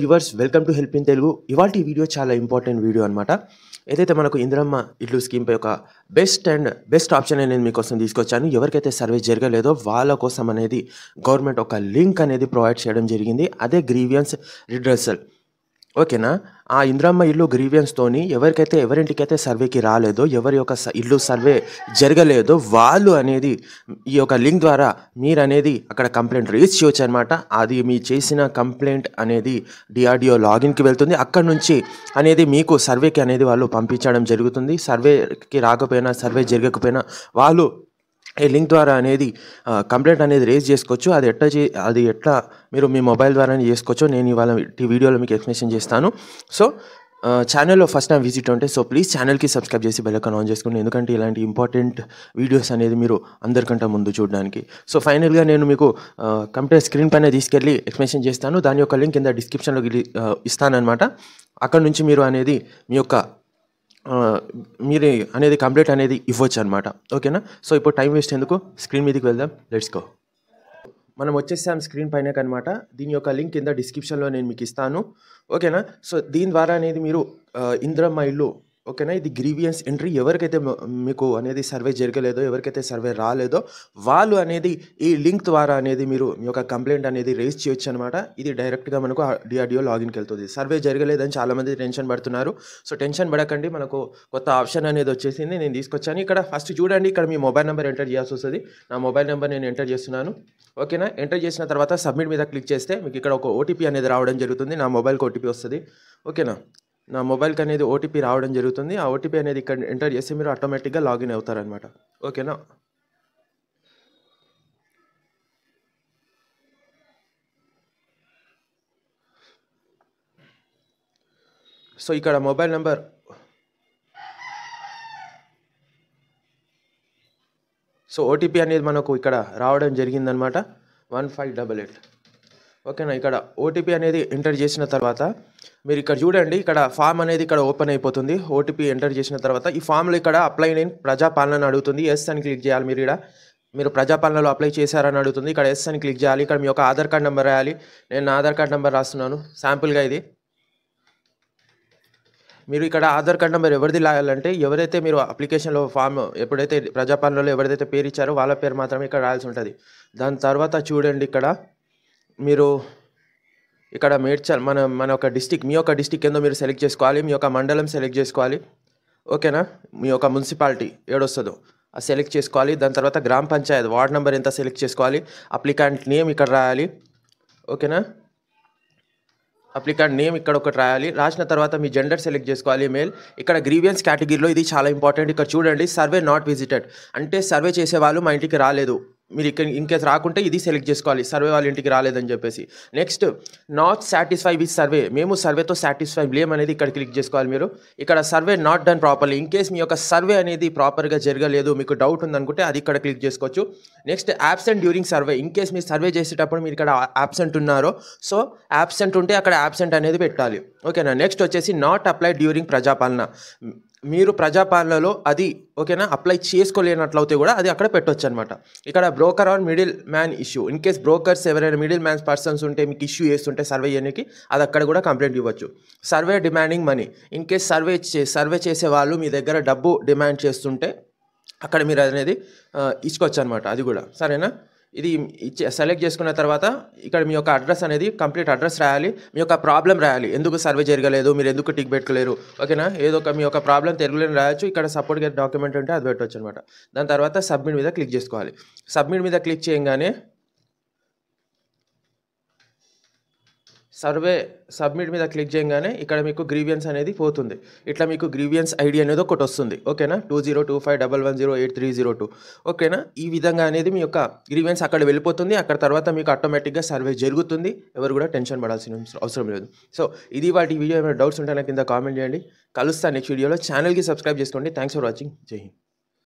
Viewers welcome to help in Telugu. ఇవాల్టి video చాలా important video అనమాట. ఏదైతే మనకు ఇందిరమ్మ ఇల్లు స్కీమ్పై ఒక బెస్ట్ ఆప్షన్ అనేది మీకోసం తీసుకొచ్చాను. ఎవరికైతే సర్వే జరగలేదో వాళ్ళ కోసం అనేది గవర్నమెంట్ ఒక లింక్ అనేది ప్రొవైడ్ చేయడం జరిగింది. అదే గ్రీవియన్స్ రిడ్రెసల్. ఓకేనా? ఆ ఇందిరమ్మ ఇల్లు గ్రీవియన్స్తోని ఎవరింటికైతే సర్వేకి రాలేదో, ఎవరి యొక్క ఇల్లు సర్వే జరగలేదో వాళ్ళు అనేది ఈ యొక్క లింక్ ద్వారా మీరు అనేది అక్కడ కంప్లైంట్ రేజ్ చేయొచ్చు అనమాట. అది మీ చేసిన కంప్లైంట్ అనేది డిఆర్డిఓ లాగిన్కి వెళ్తుంది. అక్కడ నుంచి అనేది మీకు సర్వేకి అనేది వాళ్ళు పంపించడం జరుగుతుంది. సర్వేకి రాకపోయినా, సర్వే జరగకపోయినా వాళ్ళు ఈ లింక్ ద్వారా అనేది కంప్లైంట్ అనేది రేజ్ చేసుకోవచ్చు. అది ఎట్లా మీరు మీ మొబైల్ ద్వారానే చేసుకోవచ్చు. నేను ఇవాళ ఈ వీడియోలో మీకు ఎక్స్ప్లెనేషన్ చేస్తాను. సో ఛానల్లో ఫస్ట్ టైం విజిట్ ఉంటే ప్లీజ్ ఛానల్కి సబ్స్క్రైబ్ చేసి బెల్ ఐకాన్ ఆన్ చేసుకోండి. ఎందుకంటే ఇలాంటి ఇంపార్టెంట్ వీడియోస్ అనేది మీరు అందరికంటే ముందు చూడడానికి. సో ఫైనల్గా నేను మీకు కంప్యూటర్ స్క్రీన్ పైన తీసుకెళ్ళి ఎక్స్ప్లెనేషన్ చేస్తాను. దాని యొక్క లింక్ కింద డిస్క్రిప్షన్లో ఇస్తానన్నమాట. అక్కడ నుంచి మీరు అనేది మీ యొక్క మీరు అనేది కంప్లైంట్ అనేది ఇవ్వచ్చు అనమాట. ఓకేనా? సో ఇప్పుడు టైం వేస్ట్ ఎందుకు, స్క్రీన్ మీదకి వెళ్దాం. Let's go. మనం వచ్చేసాం స్క్రీన్ పైన అనమాట. దీని యొక్క లింక్ కింద డిస్క్రిప్షన్లో నేను మీకు ఇస్తాను. ఓకేనా? సో దీని ద్వారా అనేది మీరు ఇందిరమ్మ ఇల్లు, ఓకేనా, ఇది గ్రీవియన్స్ ఎంట్రీ. ఎవరికైతే మీకు అనేది సర్వే జరగలేదో, ఎవరికైతే సర్వే రాలేదో వాళ్ళు అనేది ఈ లింక్ ద్వారా అనేది మీరు మీ యొక్క కంప్లైంట్ అనేది రేజ్ చేయొచ్చు అనమాట. ఇది డైరెక్ట్గా మనకు డిఆర్డిఓ లాగిన్కి వెళ్తుంది. సర్వే జరగలేదని చాలామంది టెన్షన్ పడుతున్నారు. సో టెన్షన్ పడకండి, మనకు కొత్త ఆప్షన్ అనేది వచ్చేసింది, నేను తీసుకొచ్చాను. ఇక్కడ ఫస్ట్ చూడండి, ఇక్కడ మీ మొబైల్ నెంబర్ ఎంటర్ చేయాల్సి వస్తుంది. నా మొబైల్ నెంబర్ నేను ఎంటర్ చేస్తున్నాను. ఓకేనా? ఎంటర్ చేసిన తర్వాత సబ్మిట్ మీద క్లిక్ చేస్తే మీకు ఇక్కడ ఒక ఓటీపీ అనేది రావడం జరుగుతుంది. నా మొబైల్కి ఓటీపీ వస్తుంది. ఓకేనా? నా మొబైల్కి అనేది ఓటీపీ రావడం జరుగుతుంది. ఆ ఓటీపీ అనేది ఇక్కడ ఎంటర్ చేసి మీరు ఆటోమేటిక్గా లాగిన్ అవుతారనమాట. ఓకేనా? సో ఇక్కడ మొబైల్ నెంబర్ ఓటీపీ అనేది మనకు ఇక్కడ రావడం జరిగిందనమాట. 1588. ఓకేనా? ఇక్కడ ఓటీపీ అనేది ఎంటర్ చేసిన తర్వాత మీరు ఇక్కడ చూడండి, ఇక్కడ ఫామ్ అనేది ఇక్కడ ఓపెన్ అయిపోతుంది. ఓటీపీ ఎంటర్ చేసిన తర్వాత ఈ ఫామ్లో ఇక్కడ అప్లై నేను ప్రజాపాలన అడుగుతుంది. ఎస్ అని క్లిక్ చేయాలి. మీరు ప్రజాపాలనలో అప్లై చేశారని అడుగుతుంది. ఇక్కడ ఎస్ అని క్లిక్ చేయాలి. ఇక్కడ మీ యొక్క ఆధార్ కార్డ్ నెంబర్ రాయాలి. నేను నా ఆధార్ కార్డ్ నెంబర్ రాస్తున్నాను శాంపుల్గా. ఇది మీరు ఇక్కడ ఆధార్ కార్డ్ నెంబర్ ఎవరిది రాయాలంటే, ఎవరైతే మీరు అప్లికేషన్లో ఫామ్ ఎప్పుడైతే ప్రజాపాలనలో ఎవరైతే పేరు ఇచ్చారో వాళ్ళ పేరు మాత్రమే ఇక్కడ రాయాల్సి ఉంటుంది. దాని తర్వాత చూడండి, ఇక్కడ మీరు ఇక్కడ మేడ్చల్ మన యొక్క డిస్టిక్, మీ యొక్క డిస్టిక్ ఏందో మీరు సెలెక్ట్ చేసుకోవాలి. మీ యొక్క మండలం సెలెక్ట్ చేసుకోవాలి. ఓకేనా? మీ యొక్క మున్సిపాలిటీ ఏడొస్తుందో అది సెలెక్ట్ చేసుకోవాలి. దాని తర్వాత గ్రామ పంచాయత్ వార్డ్ నెంబర్ ఎంత సెలెక్ట్ చేసుకోవాలి. అప్లికాంట్ నేమ్ ఇక్కడ రాయాలి. ఓకేనా? అప్లికాంట్ నేమ్ ఇక్కడ ఒకటి రాయాలి. రాసిన తర్వాత మీ జెండర్ సెలెక్ట్ చేసుకోవాలి, మేల్. ఇక్కడ గ్రీవియన్స్ కేటగిరీలో ఇది చాలా ఇంపార్టెంట్. ఇక్కడ చూడండి, సర్వే నాట్ విజిటెడ్ అంటే సర్వే చేసేవాళ్ళు మా ఇంటికి రాలేదు. మీరు ఇక్కడ ఇంకేస్ రాకుంటే ఇది సెలెక్ట్ చేసుకోవాలి, సర్వే వాళ్ళ ఇంటికి రాలేదని చెప్పేసి. Next, not satisfy with survey, మేము సర్వేతో సాటిస్ఫై లేం అనేది ఇక్కడ క్లిక్ చేసుకోవాలి. మీరు ఇక్కడ survey not done properly, in case మీ యొక్క సర్వే అనేది ప్రాపర్గా జరగలేదు, మీకు డౌట్ ఉందనుకుంటే అది ఇక్కడ క్లిక్ చేసుకోవచ్చు. Next, absent during survey, in case మీరు సర్వే చేసేటప్పుడు మీరు ఇక్కడ యాబ్సెంట్ ఉన్నారో, సో యాబ్సెంట్ ఉంటే అక్కడ యాబ్సెంట్ అనేది పెట్టాలి. ఓకేనా? నెక్స్ట్ వచ్చేసి నాట్ అప్లై డ్యూరింగ్ ప్రజాపాలన, మీరు ప్రజాపాలనలో అది ఓకేనా అప్లై చేసుకోలేనట్లయితే కూడా అది అక్కడ పెట్టవచ్చు అనమాట. ఇక్కడ broker or middle man issue, in case brokers ఎవరైనా మిడిల్ మ్యాన్ పర్సన్స్ ఉంటే మీకు ఇష్యూ చేస్తుంటే సర్వే చేయడానికి, అది అక్కడ కూడా కంప్లైంట్ ఇవ్వచ్చు. Survey demanding money, in case survey చేసే వాళ్ళు మీ దగ్గర డబ్బు డిమాండ్ చేస్తుంటే అక్కడ మీరు అనేది ఇచ్చుకోవచ్చు అనమాట. అది కూడా సరేనా? ఇది సెలెక్ట్ చేసుకున్న తర్వాత ఇక్కడ మీ యొక్క అడ్రస్ అనేది కంప్లీట్ అడ్రస్ రాయాలి. మీ యొక్క ప్రాబ్లం రాయాలి, ఎందుకు సర్వే జరగలేదు, మీరు ఎందుకు టిక్ పెట్టుకోలేరు. ఓకేనా? ఏదో ఒక మీ యొక్క ప్రాబ్లం తెలుగులో రాయొచ్చు. ఇక్కడ సపోర్ట్ గా డాక్యుమెంట్ ఉంటే అది పెట్టవచ్చు అనమాట. దాని తర్వాత సబ్మిట్ మీద క్లిక్ చేసుకోవాలి. సబ్మిట్ మీద క్లిక్ చేయగానే సబ్మిట్ మీద క్లిక్ చేయగానే ఇక్కడ మీకు గ్రీవియన్స్ అనేది పోతుంది. ఇట్లా మీకు గ్రీవియన్స్ ఐడి అనేది ఒకటి వస్తుంది. ఓకేనా? 202511083002. ఓకేనా? ఈ విధంగా అనేది మీ యొక్క గ్రీవియన్స్ అక్కడ వెళ్ళిపోతుంది. అక్కడ తర్వాత మీకు ఆటోమేటిక్గా సర్వే జరుగుతుంది. ఎవరు కూడా టెన్షన్ పడాల్సిన అవసరం లేదు. సో ఇది వాటి వీడియో. ఏమైనా డౌట్స్ ఉంటే నాకు కింద కామెంట్ చేయండి. కలుస్తాను నెక్స్ట్ వీడియోలో. ఛానల్కి సబ్స్క్రైబ్ చేసుకోండి. Thanks for watching. జై హింద్.